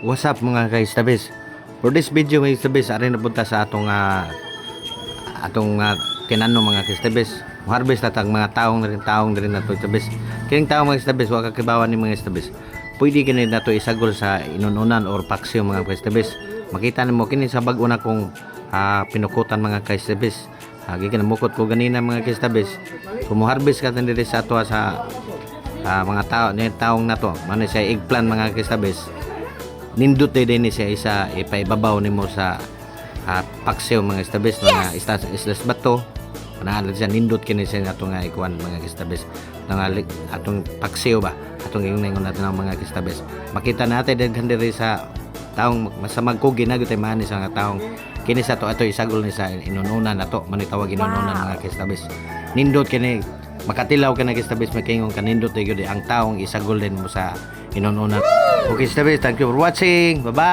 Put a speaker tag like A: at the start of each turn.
A: What's up mga ka-istabis? For this video mga istabis, arin napunta sa atong kinano mga ka-istabis. Harvest natag mga taong na rin nato istabis. Kining taong mga istabis, wa kakibawan ni mga istabis. Pwede kini nato isagol sa inununan or paksiw mga ka-istabis. Makita nimo kini sa bag-o na kong pinukutan mga ka-istabis. Gikan mukot ko ganina mga ka-istabis. Kumuharvest ka din diri sa ato sa mga taong na to. Mano siya eggplant mga ka-istabis. Nindot din siya isa ipaibabaw nimo sa paksiw mga istabis mga islas bato panaalad siya nindot kini siya atong nga ikuan mga istabis atong paksiw ba atong ingon natin ang mga istabis makita natin daghan diri sa taong masamag ko ginagod ay manis sa mga taong kini sa to ato isagol ni sa inununan nato manitawag inununan mga istabis nindot kini makatilaw ka nag-establis makingon kanindot gyud ang taong isagol din mo sa inununan. Okay, establis, thank you for watching. Bye-bye.